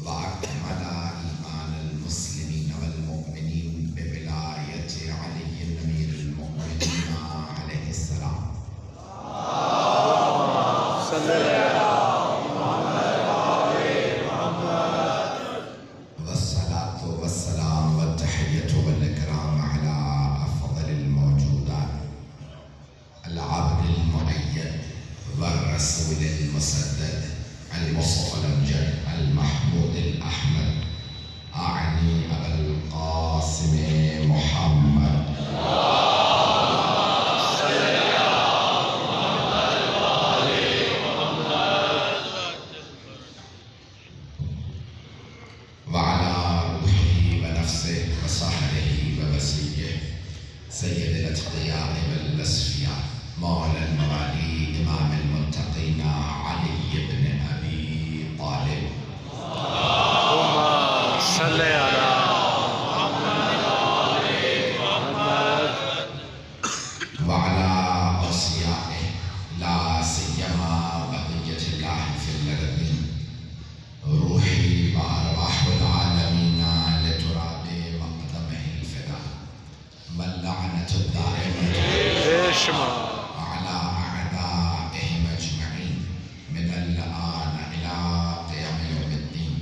وأكمل إيمان المسلمين والمؤمنين بولاية علي أمير المؤمنين عليه السلام. والصلاة والسلام والتحية والإكرام على أفضل الموجودات العبد المؤيد والرسول المسدد المصطفى الأمجد المحمود الأحمد، أعني أبا القاسم محمد. وعلى روحه ونفسه وصحبه ووسيه سيد الأتقياء والأصفياء مولى الموالي إمام المتقين علي بن أبي طالب. اللهم صل على وعلى أوصيائه لا سيما بقية الله في الأرضين، روحي وأرواح العالمين لتراب مقدمه الفداء، واللعنة الدائمة اشمع على أعدائهم أجمعين من الآن إلى قيام يوم الدين.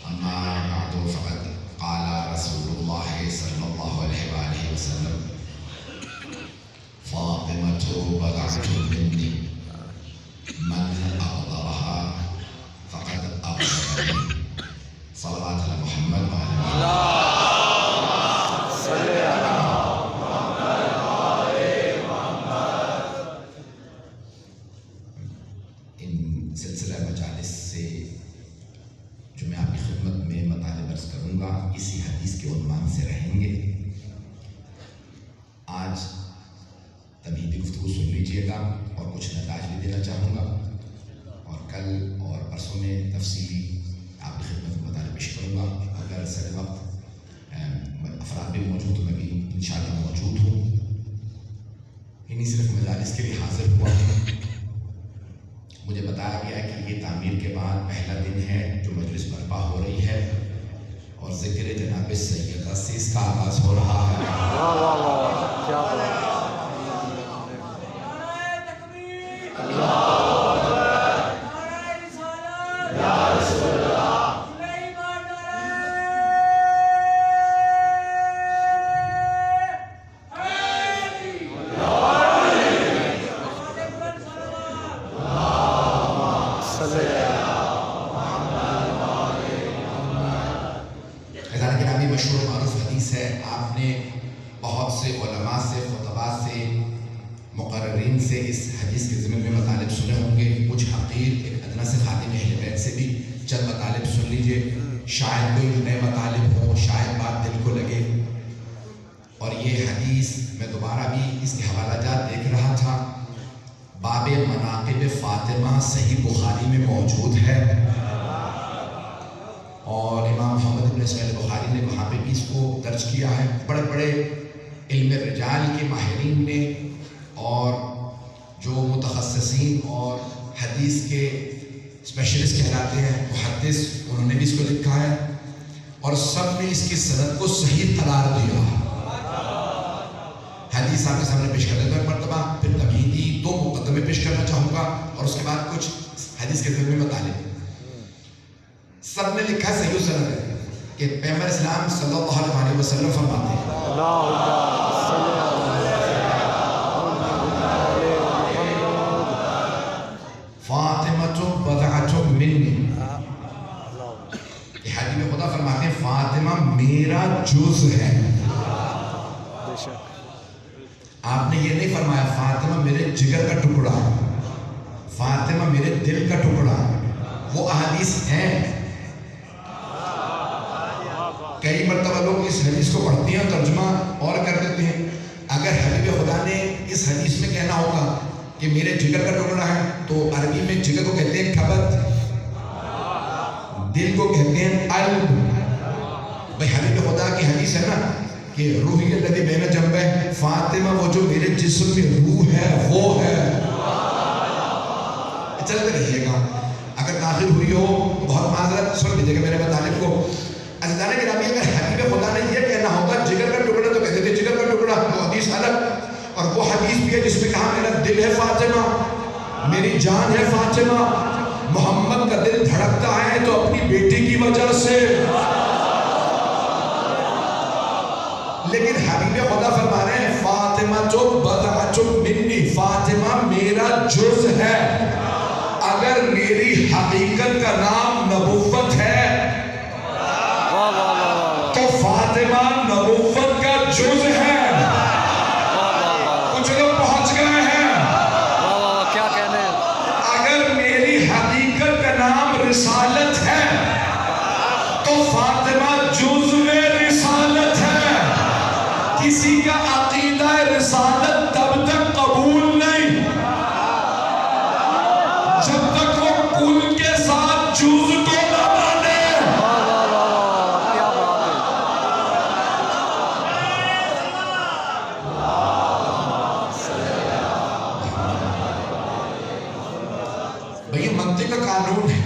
أما بعد، فقد قال رسول الله صلى الله عليه وآله وسلم: فاطمة بضعة مني، من أغضبها فقد أغضبني. صلوات على محمد وعلى آله. صل على ان سلسلہ مجالس سے جو میں آپ کی خدمت میں مطالب عرض کروں گا اسی حدیث کے عنوان سے رہیں گے. آج تمہیدی گفتگو سن لیجیے گا اور کچھ نتائج بھی دینا چاہوں گا، اور کل اور پرسوں میں تفصیلی آپ کی خدمت میں مطالب پیش کروں گا. اگر سر وقت افراد بھی موجود تو میں بھی انشاءاللہ موجود ہوں. انہیں صرف مجالس کے لیے حاضر ہوا ہوں. مجھے بتایا گیا ہے کہ یہ تعمیر کے بعد پہلا دن ہے جو مجلس برپا ہو رہی ہے، اور ذکر جناب سیدہ سے اس کا آغاز ہو رہا ہے. واہ واہ واہ، کیا بات ہے. خزانہ گرامی، مشہور و معروف حدیث ہے. آپ نے بہت سے علماء سے، خطباء سے، مقررین سے اس حدیث کے ضمن میں مطالب سنے ہوں گے. کچھ حقیر ایک ادنا سے خادم اہل بیت سے بھی چند مطالب سن لیجئے. شاید کوئی نئے مطالب ہوں، شاید بات دل کو لگے. اور یہ حدیث میں دوبارہ بھی اس کے حوالہ جات دیکھ رہا تھا. باب مناقب فاطمہ صحیح بخاری میں موجود ہے، اور امام محمد بن اسماعیل بخاری نے وہاں پہ بھی اس کو درج کیا ہے. بڑے بڑے علم رجال کے ماہرین نے اور جو متخصصین اور حدیث کے اسپیشلسٹ کہلاتے ہیں، محدث، انہوں نے بھی اس کو لکھا ہے، اور سب نے اس کی سند کو صحیح قرار دیا. حدیث آپ کے سامنے پیش کرنے کا ایک مرتبہ، پھر تمہیدی 2 مقدمے پیش کرنا چاہوں گا، اور اس کے بعد کچھ حدیث کے ضمن میں مطالب. سب نے لکھا صحیح السند ہے کہ پیغمبر اسلام صلی اللہ علیہ وسلم فرماتے ہیں: فاطمۃ بضعۃ منی. یہ حدیث میں خدا فرماتے ہیں فاطمہ میرا جز ہے. آپ نے یہ نہیں فرمایا فاطمہ میرے جگر کا ٹکڑا، فاطمہ میرے دل کا ٹکڑا. وہ احادیث ہیں. کئی مرتبہ لوگ اس حدیث کو پڑھتے ہیں، ترجمہ اور کر دیتے ہیں. اگر حبیب خدا نے اس حدیث میں کہنا ہوگا کہ میرے جگر کا ٹکڑا ہے، تو عربی میں جگر کو کہتے ہیں کبد، دل کو کہتے ہیں قلب. بھائی حبیب خدا کی حدیث ہے نا کہ روحی الذی بین جنبہ، فاطمہ وہ جو میرے جسم میں روح ہے وہ ہے. چلتے رہیے گا. اگر داخل ہوئی ہو بہت معذرت، سن دے گا میرے مطالب کو. عزیزان گرامی اگر حبیب خدا نے یہ کہنا ہوتا جگر کا ٹکڑا تو کہتے تھے جگر کا ٹکڑا, وہ حدیث الگ. اور وہ حدیث بھی ہے جس میں کہا میرا دل ہے فاطمہ, میری جان ہے فاطمہ, محمد کا دل دھڑکتا ہے تو اپنی بیٹی کی وجہ سے. لیکن حبیب خدا فرما رہے ہیں فاطمہ جو بضعۃ منی, فاطمہ میرا جز ہے. اگر میری حقیقت کا نام نبوت ہے تو فاطمہ نبوت کا جز ہے. کچھ لوگ پہنچ گئے ہیں. کیا کہنے ہیں. اگر میری حقیقت کا نام رسالت ہے تو فاطمہ جز میں رسالت ہے. کسی کا عقیدہ رسالت تب تک قبول نہیں جب تک وہ کل کے ساتھ جز کو نہ مانے. کیا بات ہے. بھئی منطق کا قانون ہے.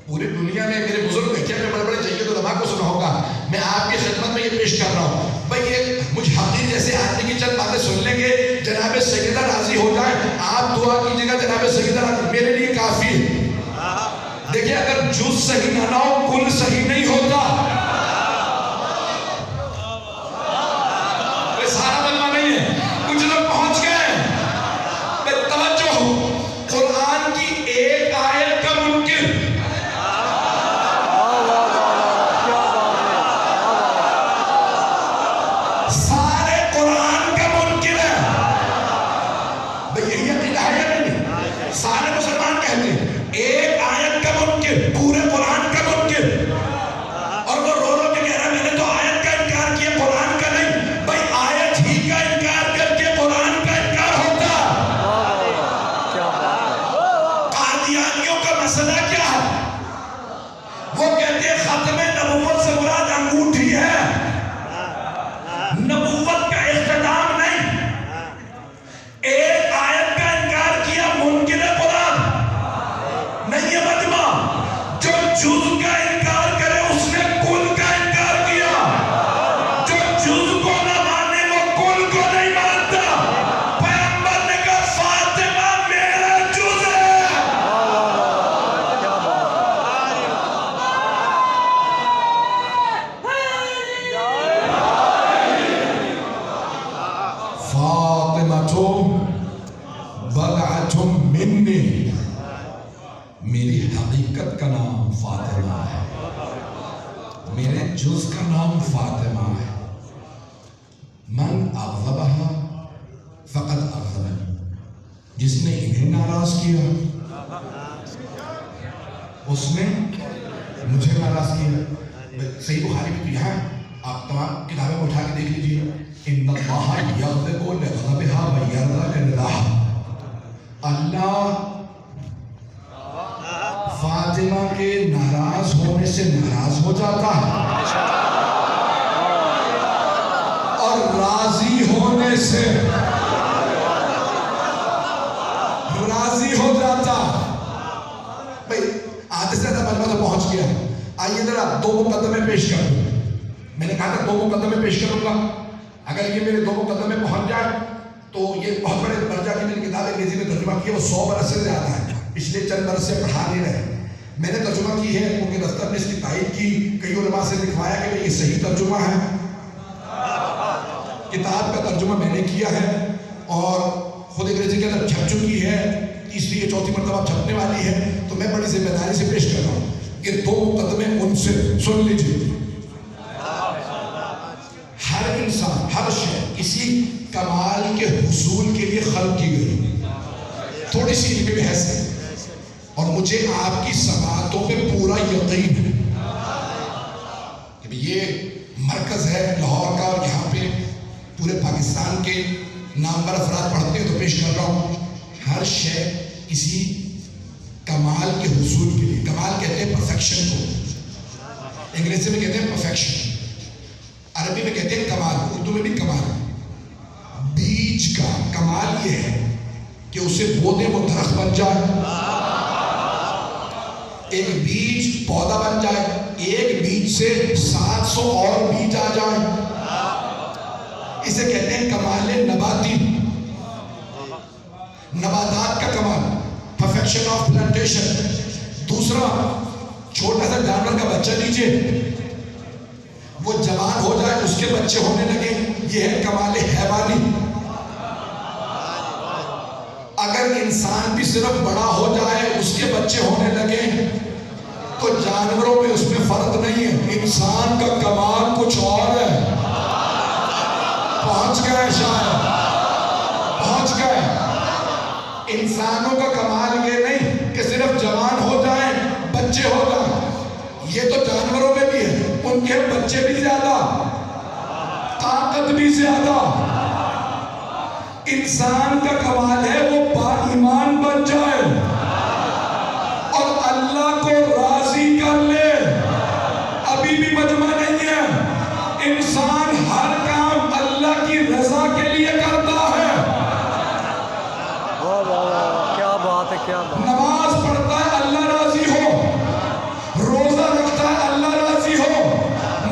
پوری دنیا میں میرے بزرگ بیٹھے ہیں, بڑے بڑے جائیے تو دماغ کو سنا ہوگا. میں آپ کی خدمت میں یہ پیش کر رہا ہوں. بھئی یہ مجھ حقیر جیسے آدمی کی چند باتیں سن لیں گے, جناب سیدہ راضی ہو جائیں. آپ دعا کیجئے گا جناب سیدہ راضی میرے لیے کافی ہے. دیکھیں اگر جز صحیح نہ ہو کل صحیح نہیں ہوتا. یہ سارا بلوہ نہیں ہے. کچھ لوگ پہنچ گئے. توجہ ہو, قرآن کی ایک آیت کا منکر, سارے قرآن کا منکر ہے. بھئی یہی عقیدہ ہے یا نہیں؟ سارے مسلمان کہتے ہیں ایک آیت کا منکر, پورے قرآن کا منکر. اور وہ رو رو کے کہہ رہا میں نے تو آیت کا انکار کیا قرآن کا نہیں. بھئی آیت ہی کا انکار کر کے قرآن کا انکار ہوتا. قادیانیوں کا مسئلہ کیا ہے؟ وہ کہتے ہیں ختم نبوت سے مراد انگوٹھی ہے, نبوت کا اختتام نہیں. ایک آیت کا انکار کیا منکر قرآن نہیں ہے مجمع. جو جز کا انکار کرے اس نے کل کا انکار کیا. جو جز کو نہ مانے وہ کل کو نہیں مانتا. پیغمبر نے کہا فاطمہ میرا جز ہے. فاطمہ بضعۃ منی, میری حقیقت کا نام فاطمہ ہے, میرے جز کا نام فاطمہ ہے. من اغضبها فقد اغضبنی, جس نے انہیں ناراض کیا اس نے مجھے ناراض کیا. صحیح بخاری میں تو یہاں آپ تمام کتابیں اٹھا کے دیکھ لیجیے. ان اللہ یغضب لغضبها ویرضى لرضاها. اللہ فاطمہ کے ناراض ہونے سے ناراض ہو جاتا ہے اور راضی ہونے سے راضی ہو جاتا. بھئی آدھے سے زیادہ مجمع تو پہنچ گیا. آئیے ذرا دو مقدمے پیش کروں. میں نے کہا تھا دو مقدمے پیش کروں گا. اگر یہ میرے دو مقدمے پہنچ جائیں تو یہ بہت بڑے درجہ کی میری کتاب انگریزی میں ترجمہ کی ہے, وہ 100 برس سے زیادہ ہے. پچھلے چند برس سے پڑھا نہیں رہے. میں نے ترجمہ کی ہے, کیونکہ دفتر نے اس کی تائید کی, کئی علماء سے لکھوایا کہ یہ صحیح ترجمہ ہے. کتاب کا ترجمہ میں نے کیا ہے اور خود انگریزی کے اندر چھپ چکی ہے, تیسری یا چوتھی مرتبہ چھپنے والی ہے. تو میں بڑی ذمہ داری سے پیش کر رہا ہوں. یہ دو مقدمے ان سے سن لیجیے. ہر انسان, ہر شے کسی کمال کے حصول کے لیے خلق کی گئی. تھوڑی سی علمی بحث ہے اور مجھے آپ کی سماعتوں پہ پورا یقین ہے کہ یہ مرکز ہے لاہور کا اور یہاں پہ پورے پاکستان کے نامور افراد پڑھتے ہیں. تو پیش کر رہا ہوں ہر شے کسی کمال کے حصول کے لیے. کمال کہتے ہیں پرفیکشن کو, انگریزی میں کہتے ہیں پرفیکشن, عربی میں کہتے ہیں کمال, اردو میں بھی کمال. بیج کا کمال یہ ہے کہ اسے بو دے وہ درخت بن جائے. ایک بیج پودا بن جائے, ایک بیج سے 700 اور بیج آ جائیں. اسے کہتے ہیں کمال نباتی، نباتات کا کمال، پرفیکشن آف پلانٹیشن. دوسرا، چھوٹا سا جانور کا بچہ لیجئے، وہ جوان ہو جائے، اس کے بچے ہونے لگے، یہ ہے کمال حیوانی. اگر انسان بھی صرف بڑا ہو جائے، اس کے بچے ہونے لگے، تو جانوروں میں اس میں فرق نہیں ہے. انسان کا کمال کچھ اور ہے. پہنچ گئے شاید، پہنچ گئے. انسانوں کا کمال یہ نہیں کہ صرف جوان ہو جائیں، بچے ہو جائیں. یہ تو جانوروں میں بھی ہے، ان کے بچے بھی زیادہ، طاقت بھی زیادہ. انسان کا کمال ہے وہ با ایمان بن جائے اور اللہ کو راضی کر لے. ابھی بھی مجمع نہیں ہے. انسان ہر کام اللہ کی رضا کے لیے کرتا ہے. واہ واہ واہ، کیا بات ہے، کیا بات. نماز پڑھتا ہے اللہ راضی ہو، روزہ رکھتا ہے اللہ راضی ہو،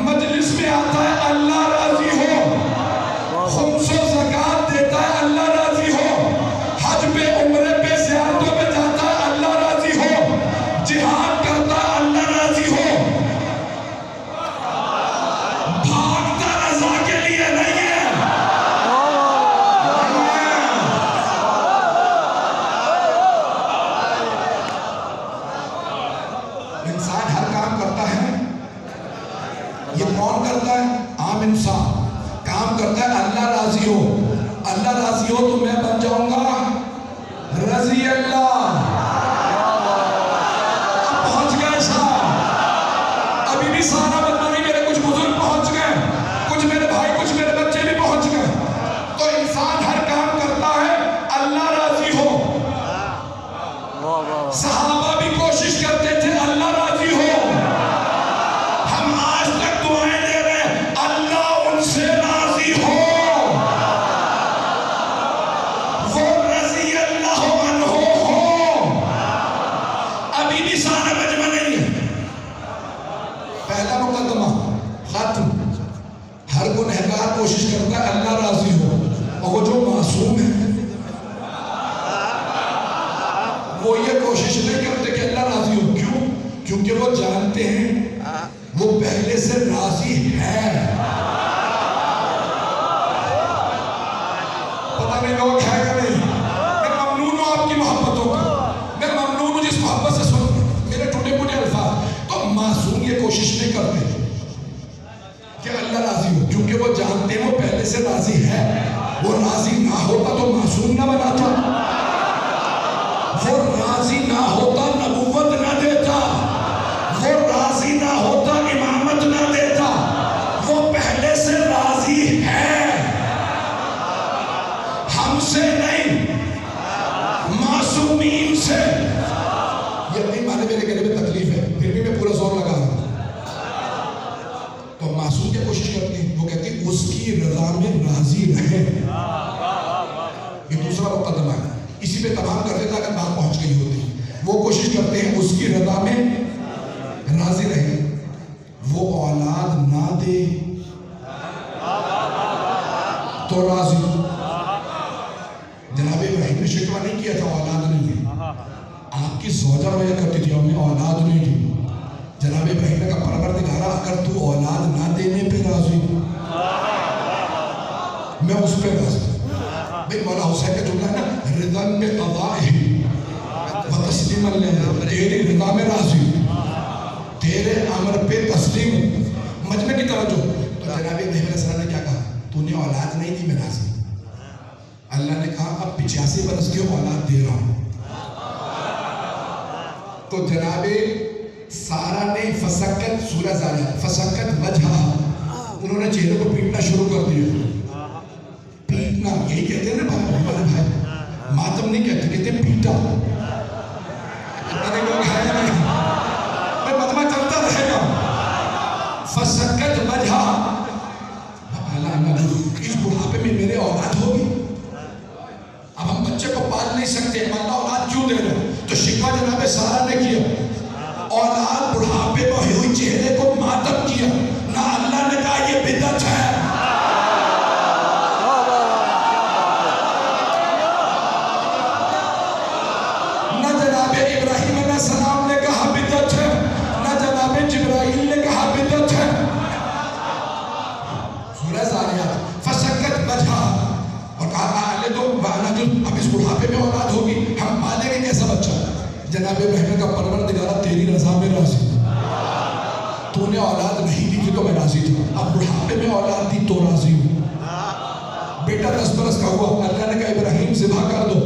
مجلس میں آتا ہے اللہ راضی ہو، خمس و زکوٰۃ دیتا ہے اللہ راضی ہو، حج پہ عمرے پہ زیارتوں پہ جاتا ہے اللہ راضی ہو، جہاد کرتا ہے اللہ راضی ہو. بھاگتا رضا کے لیے نہیں ہے. انسان ہر کام کرتا ہے. یہ کون کرتا ہے؟ عام انسان کام کرتا ہے اللہ راضی ہو. اللہ راضی ہو تو میں بن جاؤں گا رضی اللہ. پہنچ گئے صاحب. ابھی بھی سارا بندہ نہیں، میرے کچھ بزرگ پہنچ گئے، کچھ میرے بھائی، کچھ میرے بچے بھی پہنچ گئے. تو انسان ہر کام کرتا ہے اللہ راضی ہو. صحابہ بھی کوشش کرتے تھے اللہ راضی ہو. ہم آج تک دعائیں دے رہے ہیں اللہ ان سے راضی ہو. وہ رضی اللہ عنہ ہو. ابھی بھی سارا مجمع نہیں ہے. پہلا مقدمہ ختم. ہر گنہگار کوشش کرتا ہے اللہ راضی ہو، اور وہ جو معصوم ہے وہ یہ کوشش نہیں کرتے کہ اللہ راضی ہو. کیوں؟ کیونکہ وہ جانتے ہیں وہ پہلے سے راضی ہے. پتہ نہیں لوگ ہے کہ نہیں. میں ممنون ہوں آپ کی محبتوں کا، میں ممنون ہوں جس محبت سے سن میرے ٹوٹے پھوٹے الفاظ. تو معصوم یہ کوشش نہیں کرتے کہ اللہ راضی ہو، کیونکہ وہ جانتے ہیں وہ پہلے سے راضی ہے. وہ راضی نہ ہوتا تو معصوم نہ بناتا، وہ راضی نہ ہوتا نبوت نہ دیتا، وہ راضی نہ ہوتا امامت نہ دیتا. وہ پہلے سے راضی ہے، ہم سے نہیں، معصومین سے. یہ نہیں مانے میرے گلے میں تکلیف ہے، پھر بھی میں پورا زور لگا رہا ہوں. تو معصوم کیا کوشش کرتے ہیں؟ وہ کہتے ہیں اس کی رضا میں راضی رہے. یہ دوسرا مقدمہ ہے. اسی پہ تمام کر دیتا اگر بات پہنچ گئی ہوتی. وہ کوشش کرتے ہیں اس کی رضا میں راضی رہے. وہ اولاد نہ دے تو راضی. جناب ابراہیم نے شکوہ نہیں کیا تھا اولاد نہیں ہے. آپ کی زوجہ رویہ کرتی تھی ہمیں اولاد نہیں تھی. جناب ابراہیم نے کہا پروردگارا اگر تو اولاد نہ دینے پہ راضی میں اس پہ راضی. بھئی مولا حسین کا جملہ ہے نا، رضا میں قضائی و تسلیم اللہ، تیری رضا میں راضی، تیرے امر پہ تسلیم. مجمع کی توجہ. تو جناب ابراہیم علیہ السلام نے کیا کہا؟ تو نے اولاد نہیں دی، میں راضی. اللہ نے کہا اب 85 برس کی اولاد دے رہا ہوں. تو جناب سارا نے فسکت، سورہ زاریات، فسکت وجہ، انہوں نے چہرے کو پیٹنا شروع کر دیا. پیٹنا یہی کہتے ہیں نا بھائی، ماتم نہیں کہتے، کہتے ہیں پیٹا. ارے لوگ ہے نہیں، میں مجمع چلتا رہے گا. فسکت وجہ، اس بڑھاپے میں میرے اولاد ہوگی. اب ہم بچے کو پال نہیں سکتے، اللہ اولاد کیوں دے رہے؟ تو شکوہ جناب سارا نے کیا. اولاد بڑھاپے میں ہوئی چہرے کو اولاد نہیں دی تھی تو میں راضی تھا، اب بڑھاپے میں اولاد دی تو راضی ہوں۔ بیٹا 10 برس کا ہوا، اللہ نے کہا ابراہیم ذبح کر دو،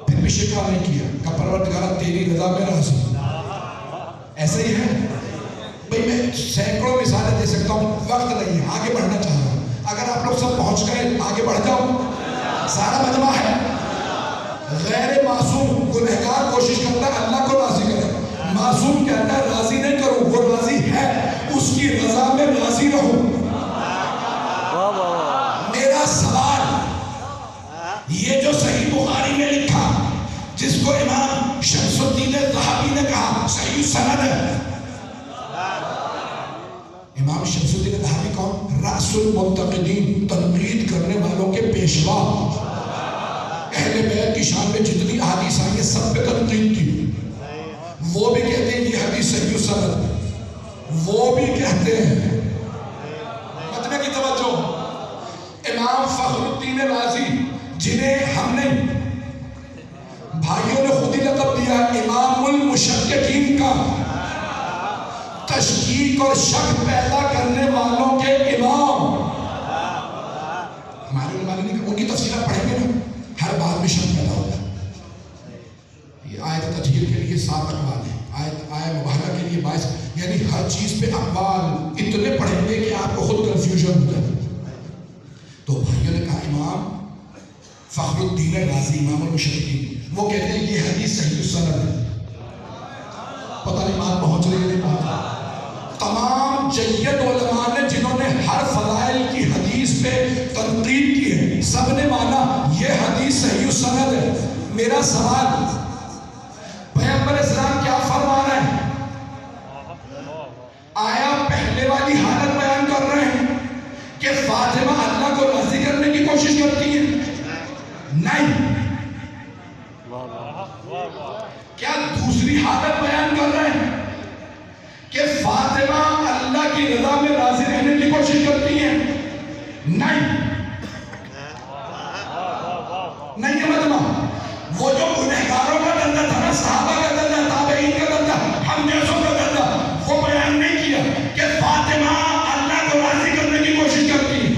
پھر بھی شکار نہیں کیا، کہ پروردگارہ تیری رضا میں راضی۔ ایسے ہی ہے بھئی، میں سینکڑوں مثالیں دے سکتا ہوں، وقت نہیں ہے، آگے بڑھنا چاہ رہا ہوں۔ اگر آپ لوگ سب پہنچ گئے آگے بڑھ جاؤ، سارا مجمع ہے۔ غیر معصوم گنہگار کوشش کرتا ہے اللہ کو راضی کرے، معصوم کہتا ہے راضی نہیں کروں، وہ راضی ہے، اس کی رضا میں راضی رہوں۔ میرا سوال یہ جو صحیح بخاری میں لکھا، جس کو امام شمس الدین ذہبی نے کہا صحیح سند ہے، امام شمس الدین ذہبی کون؟ رأس المنتقدین، تنقید کرنے والوں کے پیشوا۔ اہل بیت کی شان میں جتنی احادیث آئی ہیں سب پہ تنقید کی، وہ بھی کہتے ہیں یہ حدیث صحیح سند، وہ بھی کہتے ہیں۔ متن کی توجہ، امام فخر الدین رازی جنہیں ہم نے بھائیوں نے خود ہی لقب دیا امام المشککین کا، تشکیک اور شک پیدا کرنے والوں کے امام۔ ہمارے علماء نے ان کی تفسیرات پڑھیں گے نا، ہر بات میں شک پیدا ہوتا ہے۔ یہ آیت تطہیر کے لیے 7 اقوال ہیں، آیت مبارکہ کے لیے 22، یعنی ہر چیز پہ اقوال اتنے پڑھیں گے کہ آپ کو خود کنفیوژن ہوتا ہے۔ تو بھائیوں نے کہا امام فخر الدین رازی امام المشککین، وہ کہتے ہیں یہ حدیث صحیح سند ہے۔ پتہ نہیں بات پہنچ رہی ہے نہیں پہنچ۔ تمام جید علماء نے جنہوں نے ہر فضائل کی حدیث پہ تنقید کی ہے، سب نے مانا یہ حدیث صحیح سند ہے۔ میرا سوال، پیغمبر اسلام کیا فرما رہے ہیں؟ آیا پہلے والی حالت بیان کر رہے ہیں کہ فاطمہ اللہ کو راضی کرنے کی کوشش کرتی ہیں؟ نہیں۔ کیا دوسری حالت بیان کر رہے ہیں کہ فاطمہ اللہ کی رضا میں راضی رہنے کی کوشش کرتی ہیں؟ نہیں۔ نہیں ہے مجمع، وہ جو گنہگاروں کا درجہ تھا نا، صحابہ کا درجہ، تابعین کا درجہ، ہم جیسوں کا درجہ، وہ بیان نہیں کیا کہ فاطمہ اللہ کو راضی کرنے کی کوشش کرتی ہے۔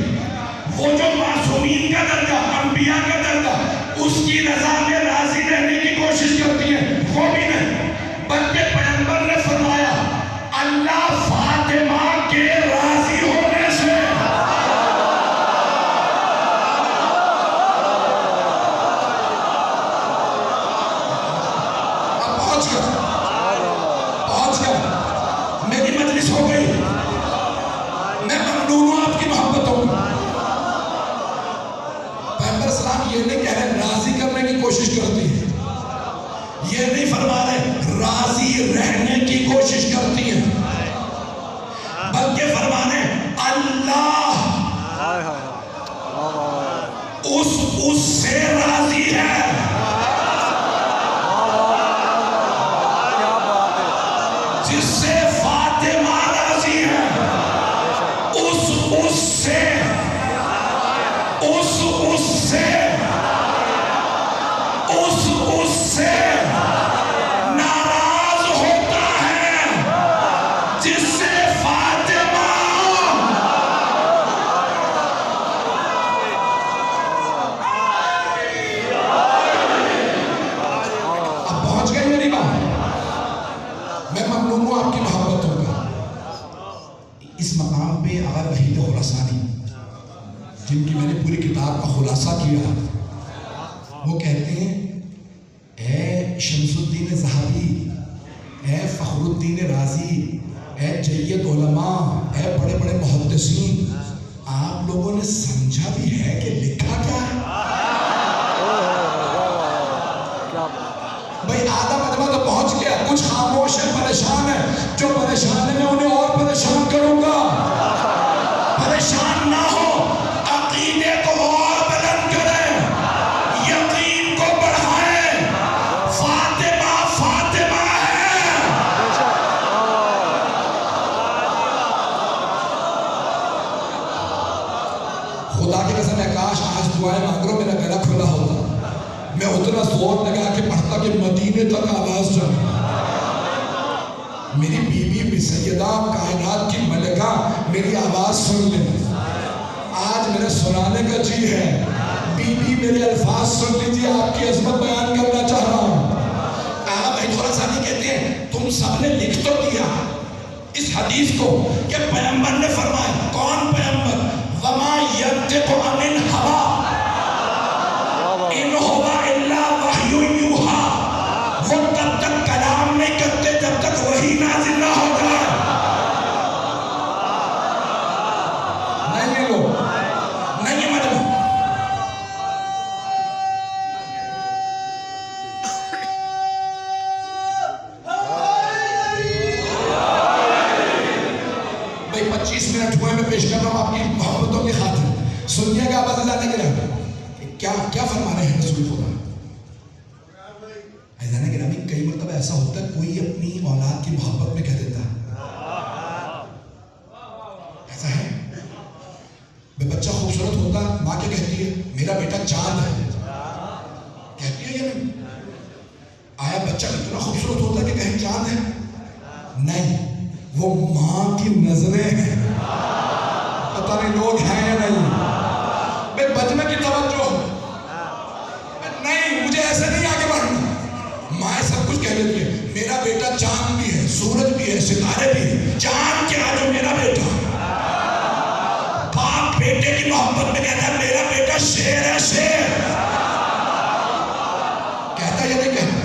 وہ جو معصومین کا درجہ، انبیاء کا درجہ، اس کی رضا میں راضی رہنے کی کوشش کرتی ہے، وہ بھی نہیں، بلکہ پیغمبر نے فرمایا اللہ فاطمہ کے راضی ہونے سے اب پہنچ گیا، میری مجلس ہو گئی، میں ممنون ہوں آپ کی محبتوں میں۔ پیغمبر اسلام یہ نہیں کہہ رہے راضی کرنے کی کوشش کرتی ہے، یہ نہیں فرما رہے راضی رہنے کی کوشش کرتی ہیں، بلکہ فرما رہے اللہ اس سے راضی ہے جس سے فاطمہ راضی ہے، اس سے ناراض ہوتا ہے جس سے فاطمہ اب پہنچ گئی میری بات۔ میں ممنون ہوں آپ کی محبتوں کا۔ اس مقام پہ اگر وحید خراسانی جن کی میں نے پوری کتاب کا خلاصہ کیا، وہ کہتے ہیں اے شمس الدین ذہبی، اے فخر الدین رازی، اے جید علماء، اے بڑے بڑے محدثین، آپ لوگوں نے سمجھا بھی ہے کہ لکھا کیا ہے؟ بھئی آدھا مجمع تو پہنچ گیا، کچھ خاموش ہے، پریشان ہے، جو پریشان ہے میں انہیں اور پریشان کروں گا۔ پریشان نہ ہو، عقیدے کو اور بلند کریں، یقین کو بڑھائیں، فاطمہ فاطمہ ہے۔ خدا کی قسم ہے، کاش آج دعائیں مانگ رہو میرا گلا کھلا ہوتا، میں اتنا زور لگا کے پڑھتا کہ مدینے تک آواز جائے۔ میری بیوی سیدہ کائنات کی ملکہ میری آواز سن لیں. آج میرے سنانے کا جی ہے. بی بی میرے الفاظ سن لیجیے, آپ کی عظمت بیان کرنا چاہ رہا ہوں. بھائی تھوڑا سا نہیں کہتے ہیں, تم سب نے لکھ تو دیا اس حدیث کو کہ پیغمبر نے فرمایا. کون پیغمبر؟ وما ینطق عن الہوا ان ہوا الا وحی یوحا. وہ تب تک کلام نہیں کرتے جب تک وحی نازل نہ ہو جائے. نہیں لوگ نہیں مجمع. بھائی 25 منٹ ہوئے میں پیش کر رہا ہوں آپ کی محبتوں کی خاطر. سنیے گا آواز لانے کے لیے کیا فرما رہے ہیں رسول خدا. ایزانے کے نامی کئی مرتبہ ایسا ہوتا ہے کوئی اپنی اولاد کی محبت میں کہہ دیتا ہے. ایسا ہے بچہ خوبصورت ہوتا ہے, ماں کیا کہتی ہے؟ میرا بیٹا چاند ہے. کہتی ہے یا نہیں؟ آیا بچہ اتنا خوبصورت ہوتا ہے کہ کہیں چاند ہے؟ نہیں, وہ ماں کی نظریں ہیں. پتہ نہیں لوگ ہیں یا نہیں. بھائی بچنے کی توجہ نہیں, مجھے ایسے نہیں آگے بڑھنا. ماں سب کچھ کہہ دیتی ہے, میرا بیٹا چاند بھی ہے, سورج بھی ہے, ستارے بھی ہے. چاند کیا جو میرا بیٹا. باپ بیٹے کی محبت میں کہتا ہے میرا بیٹا شیر ہے, شیر. کہتا یا نہیں کہتا؟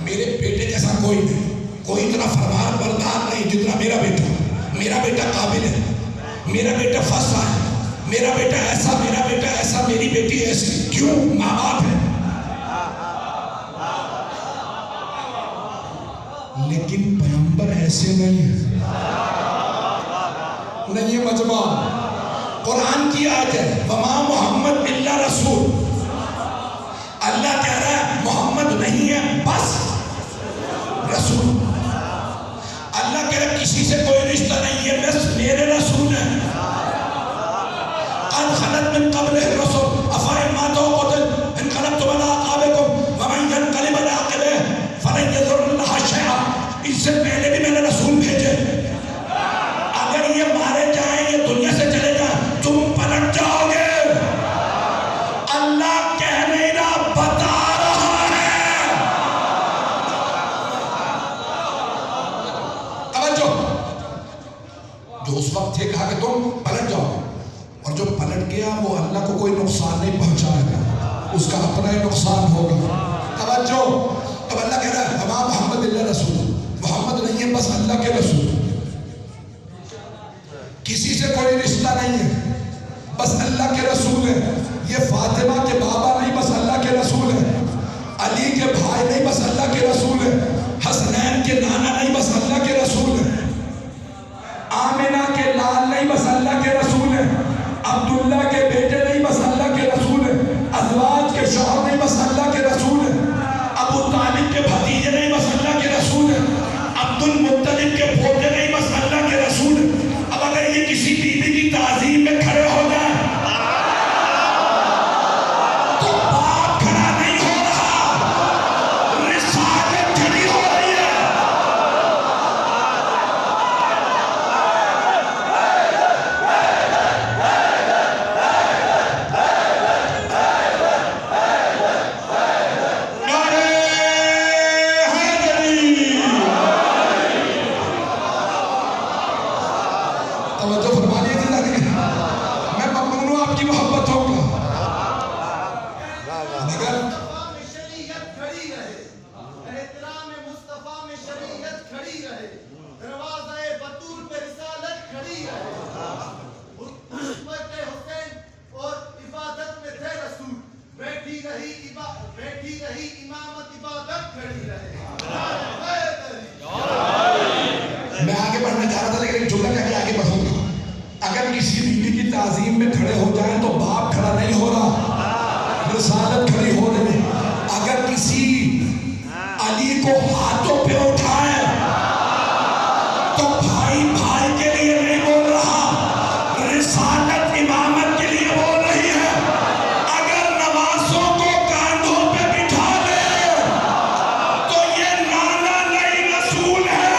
میرے بیٹے جیسا کوئی نہیں, کوئی اتنا فرمان بردار نہیں جتنا میرا بیٹا. میرا بیٹا قابل ہے, میرا بیٹا فصل ہے, میرا بیٹا ایسا, میرا بیٹا ایسا, میری بیٹی ایسی. کیوں؟ ماں باپ ہے. لیکن پیغمبر ایسے نہیں ہے. نہیں ہے مجمع. قرآن کی آیت ہے وما محمد الا رسول. اللہ کہہ رہا ہے محمد نہیں ہے بس رسول. اللہ کہہ رہا ہے کسی سے کوئی رشتہ نہیں ہے, بس میرے رسول ہیں. قد خلت من قبلہ الرسل افإن مات أو قتل انقلبتم على أعقابكم ومن ينقلب على عقبيه فلن يضر الله شيئا. اس سے پہلے بھی میں نے رسول بھیجے. اگر یہ مارے جائیں, یہ دنیا سے چلے جائیں, تم پلٹ جاؤ گے. اللہ کہہ نہیں رہا, بتا رہا ہے. توجہ. جو اس وقت تھے کہا کہ تم پلٹ جاؤ, اور جو پلٹ گیا وہ اللہ کو کوئی نقصان نہیں پہنچائے گا, اس کا اپنا ہی نقصان ہوگا. توجہ. تب اللہ کہہ رہا ہے وما محمد الا رسول. محمد نہیں ہے بس اللہ کے رسول. کسی سے کوئی رشتہ نہیں ہے, بس اللہ کے رسول ہے. یہ فاطمہ کے بابا نہیں, بس اللہ کے رسول ہے. علی کے بھائی نہیں, بس اللہ کے رسول ہے. حسنین کے نانا نہیں, بس اللہ کے رسول ہے. آمنہ کے لال نہیں, بس اللہ کے رسول ہے. عبداللہ کے بیٹے نہیں, بس اللہ کے رسول ہے. ازواج کے شوہر نہیں, بس اللہ کے رسول ہے. ابو طالب کے بھتیجے نہیں, بس اللہ کے رسول ہے. عبد المطلب کے پوتے نہیں, بس اللہ کے رسول ہے. اب اگر یہ کسی بیوی کی تعظیم میں کھڑے ہو جائیں تو باپ کھڑا نہیں ہو رہا, رسالت کھڑی ہو رہی ہے. توجہ فرما لیے تھے. میں ممنون ہوں آپ کی محبتوں کا. مگر شریعت کھڑی رہے, احترام مصطفیٰ میں شریعت کھڑی رہے, دروازہ بطول پہ رسالت کھڑی رہے. خدمت حسین اور عبادت میں تھے رسول, بیٹھی رہی امامت, عبادت کھڑی رہے. میں آگے بڑھنا چاہ رہا تھا لیکن جملہ کہہ کے آگے بڑھوں گا. اگر کسی بیوی کی تعظیم میں کھڑے ہو جائیں تو باپ کھڑا نہیں ہو رہا, رسالت کھڑی ہو رہی ہے. اگر کسی علی کو ہاتھوں پہ اٹھائیں تو بھائی بھائی کے لیے نہیں بول رہا, رسالت امامت کے لیے بول رہی ہے. اگر نوازوں کو کاندھوں پہ بٹھا لے تو یہ نانا نہیں رسول ہے.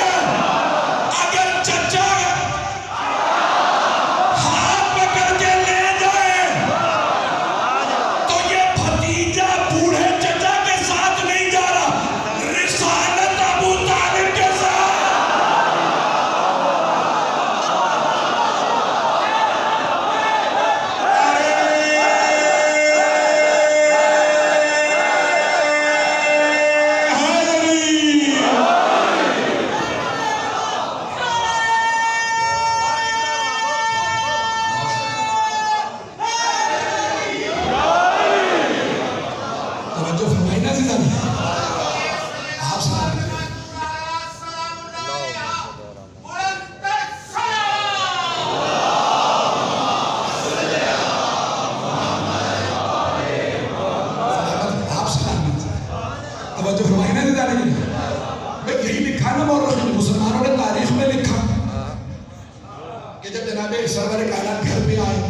سرور کائنات گھر پہ آئے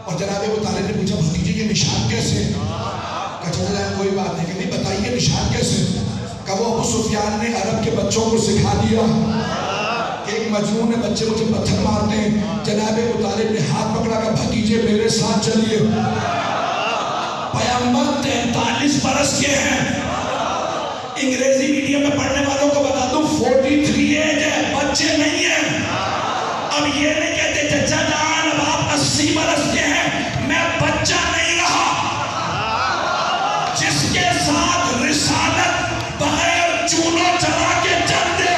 اور جناب ابو طالب نے پوچھا بھتیجے یہ نشان کیسے؟ کہا چلے جائے کوئی بات نہیں، کہ نہیں بتائیے نشان کیسے؟ کہا وہ ابو سفیان نے عرب کے بچوں کو سکھا دیا کہ ایک مجنون ہے، بچے مجھے پتھر مارتے ہیں، جناب ابو طالب نے ہاتھ پکڑا کہ بھتیجے میرے ساتھ چلیے۔ پیغمبر 43 برس کے ہیں، انگریزی میڈیم میں پڑھنے والوں کو بتا دوں 43 ایج ہے، بچے نہیں ہیں۔ اب یہ نہیں کہتے چچا جان اب آپ 80 برس کے ہیں، میں بچہ نہیں رہا۔ جس کے ساتھ رسالت بغیر چونوں چلا کے چل دے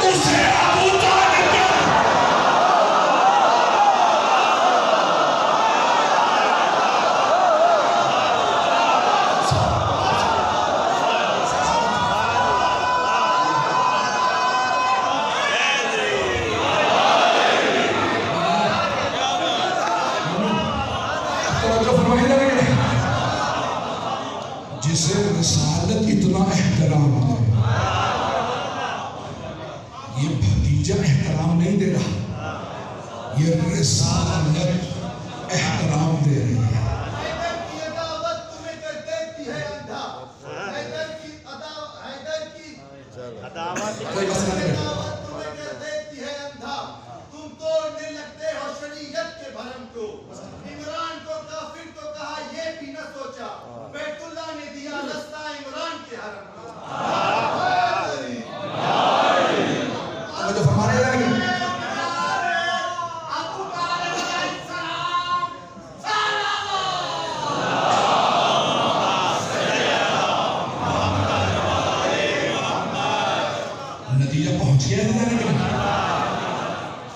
اسے ابو طالب کہتے ہیں۔ جسے رسالت اتنا احترام ہے، یہ بھتیجا احترام نہیں دے رہا، یہ رسالت احترام دے رہی ہے۔ حیدر کی عداوت تمہیں کر دیتی ہے اندھا، حیدر کی کوئی مسئلہ نہیں ہے۔ عداوت تمہیں کر دیتی ہے اندھا، تم توڑنے لگتے ہو شریعت کے بھرم کو۔ عمران کو کافر تو کہا یہ بھی نہ سوچا، بیت اللہ نے دیا رستہ عمران کے حرم کو۔ مجھے فرمانے لگے ابو طالب علیہ السلام نتیجہ پہنچ گیا اللہ نے کہا،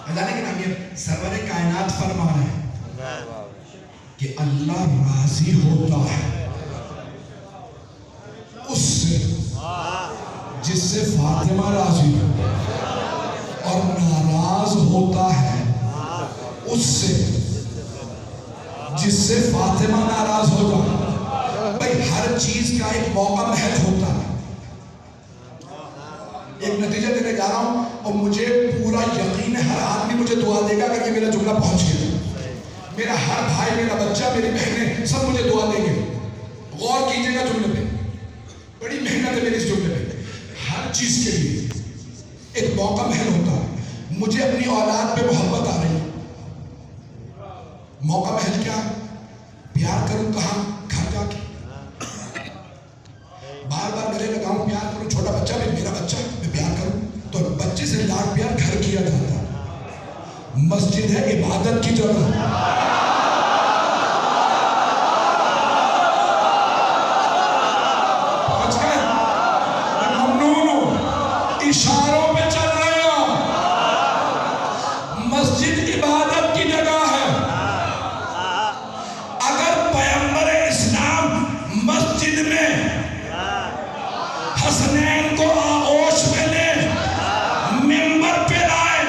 اللہ نے کہا یہ سرور کائنات فرما رہے ہیں کہ اللہ راضی ہوتا ہے اس سے جس سے فاطمہ راضی ہو، اور ناراض ہوتا ہے اس سے جس سے فاطمہ ناراض ہو جائے۔ بھائی ہر چیز کا ایک موقع محل ہوتا ہے۔ ایک نتیجہ دینے جا رہا ہوں اور مجھے پورا یقین ہے ہر آدمی مجھے دعا دے گا اگر یہ میرا جملہ پہنچ گیا۔ میرا ہر بھائی، میرا بچہ، میری بہنیں سب مجھے دعا دیں گے۔ غور کیجئے گا جملے پہ، بڑی محنت ہے میری اس جملے پہ۔ ہر چیز کے لیے ایک موقع محل ہوتا ہے۔ مجھے اپنی اولاد پہ محبت آ رہی ہے، موقع محل کیا ہے؟ پیار کروں کہاں؟ گھر جا کے بار بار گلے لگاؤں، پیار کروں، چھوٹا بچہ بھی میرا بچہ میں پیار کروں، تو بچے سے لاڈ پیار گھر کیا جاتا ہے۔ مسجد ہے عبادت کی جگہ، پہنچ گئے؟ میں ممنون ہوں، اشاروں پہ چل رہے ہو۔ مسجد عبادت کی جگہ ہے۔ اگر پیغمبر اسلام مسجد میں حسنین کو آغوش میں لے منبر پہ لائے،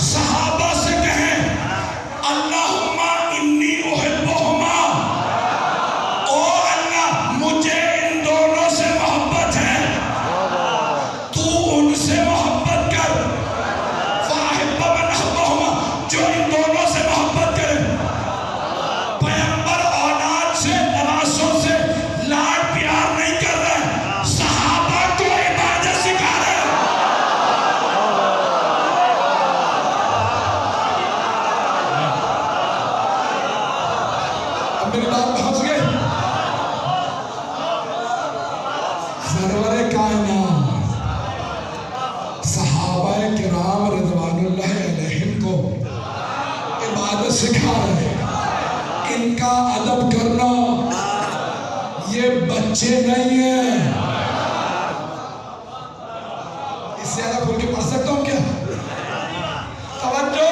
صحابہ سے کہیں اللہم انی احبہما، او اللہ مجھے ان دونوں سے محبت ہے، تو ان سے محبت کر، فاحب من احبہما، جو ان دونوں سے محبت کرے۔ پیغمبر اولاد سے، نواسوں سے لاڈ پیار نہیں کر رہے، صحابہ کو عبادت سکھا رہے ہیں۔ اب میری بات پہنچ گئی؟ سرور کائنات صحابہ کرام رضوان اللہ علیہم کو عبادت سکھا رہے ہیں۔ ان کا ادب کرنا یہ بچے نہیں ہیں۔ اس سے زیادہ کھول کے پڑھ سکتا ہوں کیا؟ توجہ!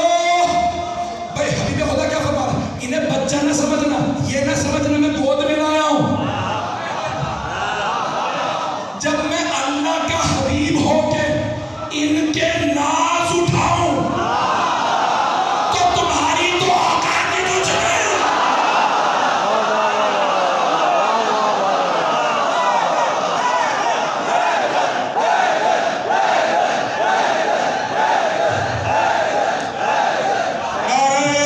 بھائی حبیب خدا کیا فرما رہا ہے؟ انہیں بچہ نہ سمجھنا، یہ نہ سمجھنا میں گود میں لایا ہوں۔ جب میں اللہ کا حبیب ہو کے ان کے ناز اٹھاؤں تو تمہاری تو آقا کی تجھ میں نعرہ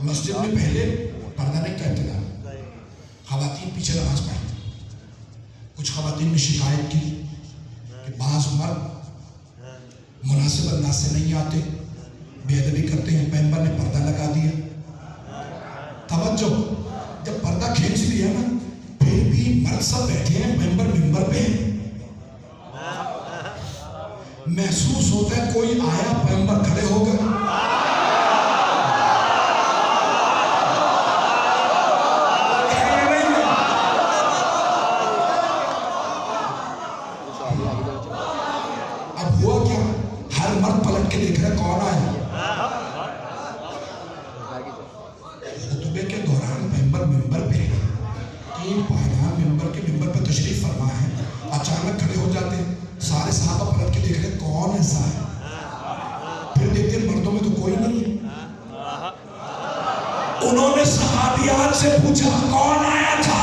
مسجد میں پہلے پردہ نہیں کا انتظام، خواتین پیچھے نماز پڑھتی. کچھ خواتین نے شکایت کی کہ بعض مرد مناسب انداز سے نہیں آتے، بے ادبی کرتے ہیں. ممبر نے پردہ لگا دیا. توجہ، جب پردہ کھینچ لیا نا پھر بھی مرد سب بیٹھے ہیں، ممبر پہ محسوس ہوتا ہے کوئی آیا ممبر کھڑے ہو گئے. اب ہوا کیا، ہر مرد پلٹ کے دیکھ رہا ہے کون آیا. خطبے کے دوران ممبر پہ 3 پائیدان ممبر کے ممبر پہ تشریف فرما ہے، اچانک کھڑے ہو جاتے ہیں. سارے صحابہ پلٹ کے دیکھ رہے ہیں کون ایسا ہے. پھر دیکھتے ہیں مردوں میں تو کوئی نہیں ہے. انہوں نے صحابیات سے پوچھا کون آیا تھا.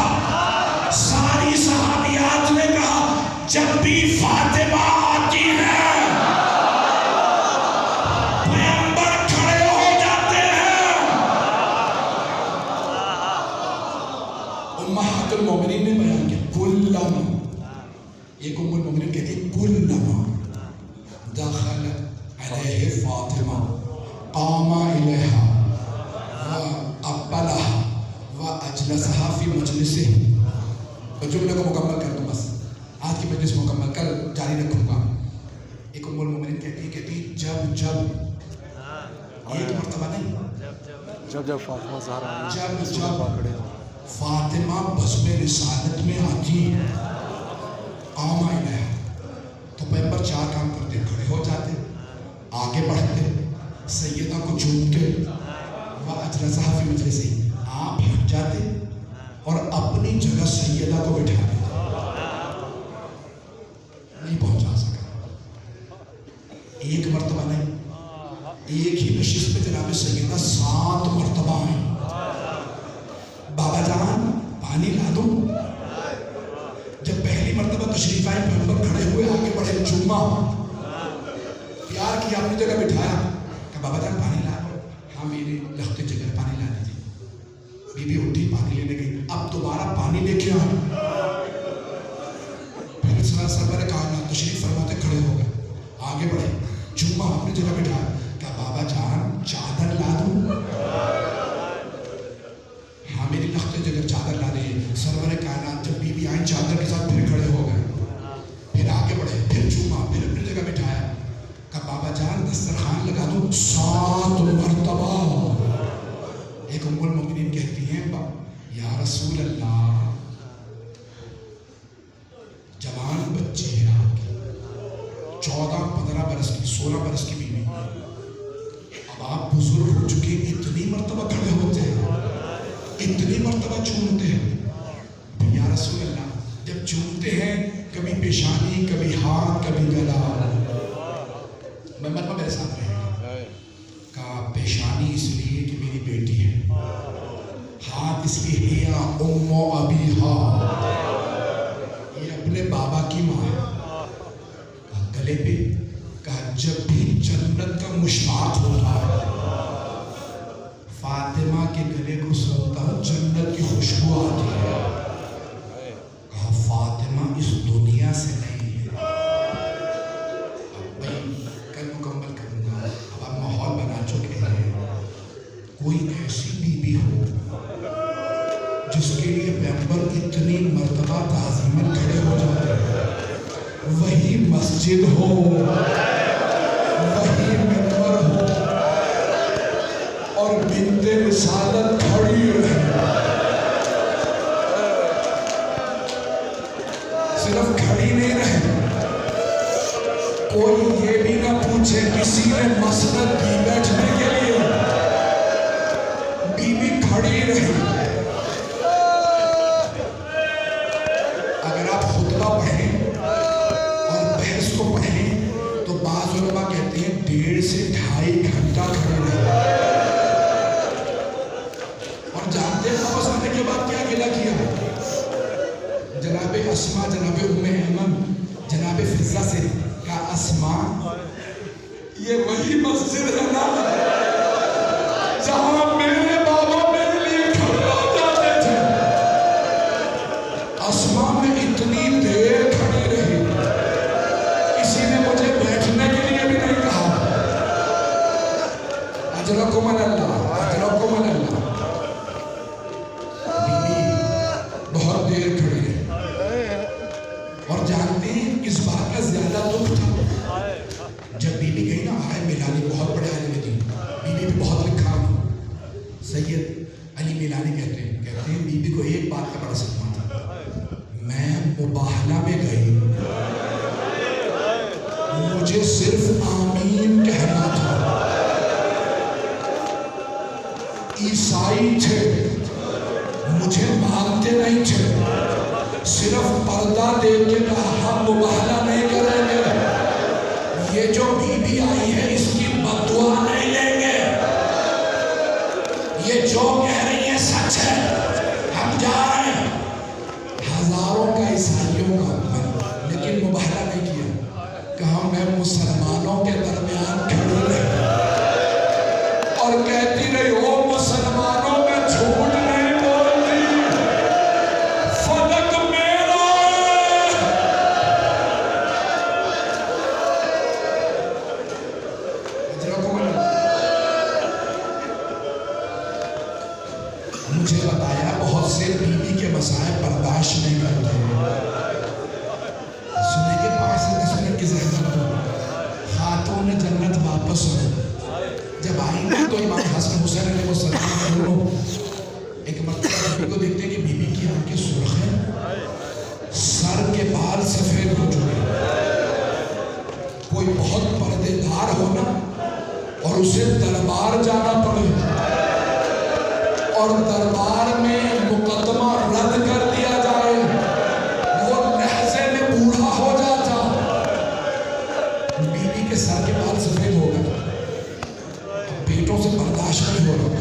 ساری صحابیات نے کہا جب بھی فاطمہ آتی ہے پیغمبر کھڑے ہو جاتے ہیں. امہات المومنین نے بیان کیا کلما، ایک ام المومنین کہتی ہے کلما دخل علیہ فاطمہ قام الیہا وقبلہا واجلسہا فی مجلسہ. جملے کو مکمل کر دو، بس آج کی مجلس مکمل، کل جاری رکھوں گا. ایک ام المومنین کہتی جب ایک مرتبہ نہیں، جب فاطمہ زہرا جب فاطمہ بزم رسالت میں آتی قام الیہا تو پیغمبر 4 کام کرتے، کھڑے ہو جاتے، آگے بڑھتے، سیدہ کو چومتے، واجلسہا فی مجلسہ، آپ ہٹ جاتے اور اپنی جگہ سیدہ کو بٹھا دیتے. نہیں پہنچا سکا. ایک مرتبہ نہیں، ایک ہی نشست میں جناب سیدہ 7 مرتبہ آئیں. بابا جان پانی لا دوں. جب پہلی مرتبہ تشریف آئے پیغمبر کھڑے ہوئے، آگے بڑھے، چوما، پیار کیا، اپنی جگہ بٹھایا کہ بابا جان پانی لا دو. ہاں میری لخت جگر پانی لا دیجیے. بی بی اٹھی پانی لینے گئی، اب دوبارہ پانی لے کے آئے. پھر سرور کائنات تشریف فرماتے کھڑے ہو گئے، آگے بڑھے، چوما، اپنی جگہ بٹھایا کہ بابا جان چادر لا دوں. ہاں میری لخت جگر چادر لا دیجیے. سرور کائنات جب بی بی آئیں چادر کے ساتھ پھر کھڑے ہو گئے، پھر آگے بڑھے، پھر چوما، پھر اپنی جگہ بٹھایا کہ بابا جان دسترخوان لگا دوں. 7 مرتبہ. ایک ام المومنین کہتی ہیں یا رسول اللہ، جوان بچی ہے آپ کی، 14-15 برس کی، 16 برس کی بیوی، اب آپ بزرگ ہو چکے، اتنی مرتبہ کھڑے ہوتے ہیں، اتنی مرتبہ چومتے ہیں. یا رسول اللہ، جب چومتے ہیں کبھی پیشانی، کبھی ہاتھ، کبھی گلا. میں مرتبہ میرے ساتھ رہے کہا پیشانی اس لیے کہ میری بیٹی ہے، ہاتھ اس لیے ہیا ام ابیہا، یہ اپنے بابا کی ماں ہے. گلے پہ کہا جب بھی جنت کا مشتاق ہوتا ہے فاطمہ کے گلے کو سنتا ہوں جنت کی خوشبو آتی ہے. کہا فاطمہ اس دنیا سے نہیں ہے. اب بھائی کل مکمل کروں گا، اب آپ ماحول بنا چکے ہیں. کوئی ایسی بیوی ہو جس کے لیے پیغمبر اتنی مرتبہ تعظیماً کھڑے ہو جاتے ہیں، وہی مسجد ہو، وہی منبر ہو، اور بنت رسالت کھڑی رہے. صرف کھڑی نہیں رہے، کوئی یہ بھی نہ پوچھے کسی نے مسند کی بیٹھنے کے لیے، بیوی کھڑی رہی. اگر آپ خطبہ پڑھیں اور بحث کو پڑھیں تو بعض علماء کہتے ہیں 1.5 سے 2.5 گھنٹہ کھڑے رہے. اور جانتے ہیں واپس آنے کے بعد کیا گلہ کیا؟ جناب اسماء، جناب ام ایمن، جناب فضہ سے کہا اسماء یہ وہی مسجد ہے نا جہاں میرے سید علی میلانی کہتے ہیں بی بی کو ایک بات کا بڑا صدمہ تھا، میں مباہلہ میں گئی، مجھے صرف آمین کہنا تھا، عیسائی تھے مجھے مانتے نہیں تھے، صرف پردہ دیکھ کے کہا ہم مباہلہ نہیں کریں گے، یہ جو بی بی آئی ہے اس کی بد دعا نہیں لیں گے، یہ جو کہہ رہی ہے سچ ہے، ہم جا رہے ہیں۔ ہزاروں کا عیسائیوں کا، لیکن مباہلہ نہیں کیا، کہا میں مسلمانوں کے درمیان کھڑی رہی اور کہتی رہی ہو مسلمانوں میں جھوٹ نہیں بولتی، فلک میرا مجھے بتایا بہت سے بیوی کے مسائل برداشت نہیں کرتے، سنے کے 5 منٹ کی زحمت ہو، خاتون جنت واپس ہو، جب آئیں گے تو امام حسن حسین علیہ السلام دونوں ایک مرتبہ بیوی کو دیکھتے ہیں کہ بیوی کی آنکھیں سرخ ہیں، سر کے بال سفید ہو چکے، کوئی بہت پردے دار ہونا اور اسے دربار جانا پڑے اور دربار میں مقدمہ رد کر دیا جائے، وہ لہجے میں بوڑھا ہو جاتا، بیوی کے سر کے بال سفید ہو گئے، بیٹوں سے برداشت نہیں ہو رہا،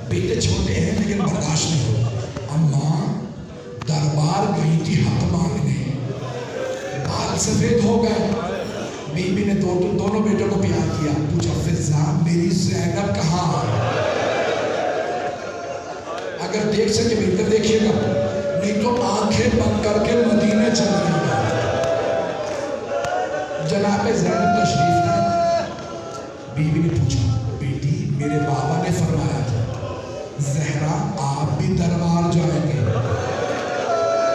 بیٹے چھوٹے ہیں لیکن برداشت نہیں ہو رہا، اماں دربار گئی تھی حق مانگنے، بال سفید ہو گئے، بی بی نے دونوں بیٹوں کو پیار کیا، پوچھا فضا میری زینب کہاں ہے؟ اگر دیکھ سکے بہتر دیکھیے گا، نہیں تو آنکھیں بند کر کے مدینے چل جائے گا۔ جناب زینب تشریف لائے، بی بی نے پوچھا بیٹی میرے بابا نے فرمایا تھا زہرا آپ بھی دربار جائیں گے،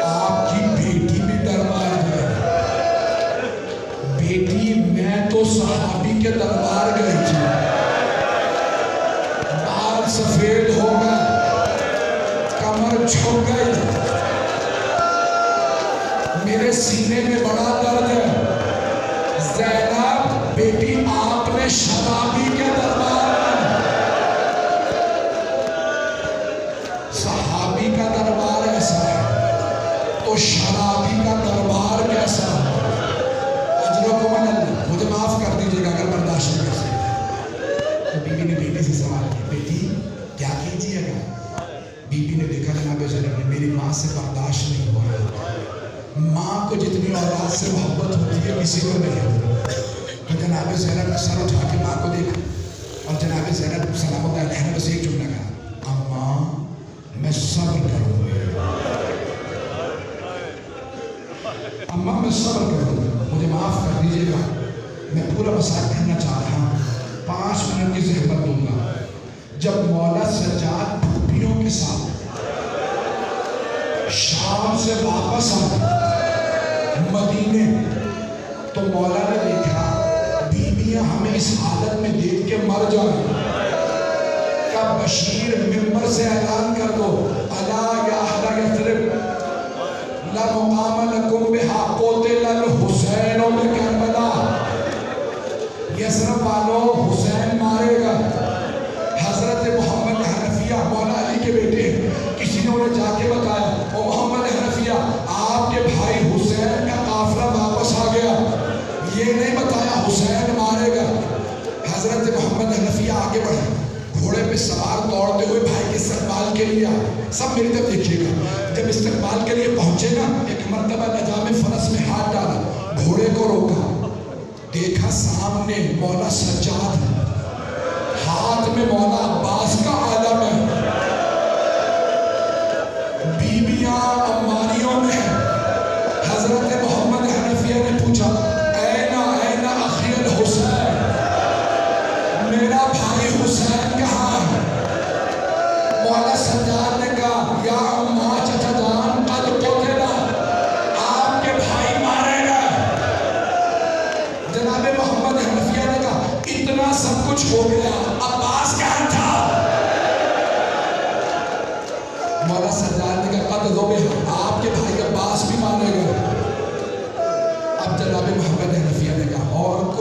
آپ کی بیٹی بھی دربار جائے گی۔ بیٹی میں تو صحابی کے دربار گئی تھی، بال سفید ہو گئے، کمر جھک گئی، میرے سینے میں بڑا درد ہے، زینب بیٹی آپ نے شرابی کے دربار میں، صحابی کا دربار ایسا ہے تو شرابی کا دربار کیسا ہے؟ اجرکم اللہ، مجھے معاف کر دیجیے گا اگر برداشت نہیں کر سکتے۔ تو بی بی نے بیٹی سے سوال کیا بیٹی کیا کیجیے گا؟ بی بی نے دیکھا جناب زینب نے میری ماں سے برداشت نہیں ہوا ہے، ماں کو جتنی اولاد سے محبت ہوتی ہے کسی کو نہیں ہوتی، تو جناب زینب نے سر اٹھا کے ماں کو دیکھا اور جناب زینب سلام اللہ علیہ نے بس ایک جملہ کہا اماں میں صبر کروں گی، اماں میں صبر کروں گی، مجھے معاف کر دیجیے گا میں پورا مسائل کہنا چاہ رہا ہوں، 5 منٹ کی زحمت دوں گا۔ جب مولا سجاد پھوپھیوں کے ساتھ شام سے واپس آئے مدینے تو مولا نے دیکھا بیویاں ہمیں اس حالت میں دیکھ کے مر جائیں، کہ بشیر ممبر سے اعلان کر دو الا یا اہل یثرب لا مقام لکم بہا قتل الحسین بکربلا، یثرب والوں حسین مارے گا۔ حضرت محمد حنفیہ مولا علی کے بیٹے کسی نے انہیں جا کے بتایا او محمد حنفیہ آپ کے بھائی حسین کا قافلہ واپس آ گیا، یہ نہیں بتایا حسین مارے گا۔ حضرت محمد حنفیہ آگے بڑھے، گھوڑے پہ سوار دوڑتے ہوئے بھائی کے استقبال کے لیے آئے، سب میری طرف دیکھیے گا، جب استقبال کے لیے پہنچے نا ایک مرتبہ نظام فرس میں ہاتھ ڈالا، گھوڑے کو روکا، دیکھا سامنے مولا سجاد ہے، ہاتھ میں مولا عباس کا عالم ہے، بیویاں اماریوں میں ہیں۔ حضرت محمد حنفیہ نے پوچھا این اخی الحسین، میرا بھائی حسین کہاں ہے؟ مولا سجاد نے کہا یا اماں چچا جان قد قتل، آپ کے بھائی مارے گئے۔ جناب محمد حنفیہ نے کہا اتنا سب کچھ ہو گیا، عباس کہاں تھا؟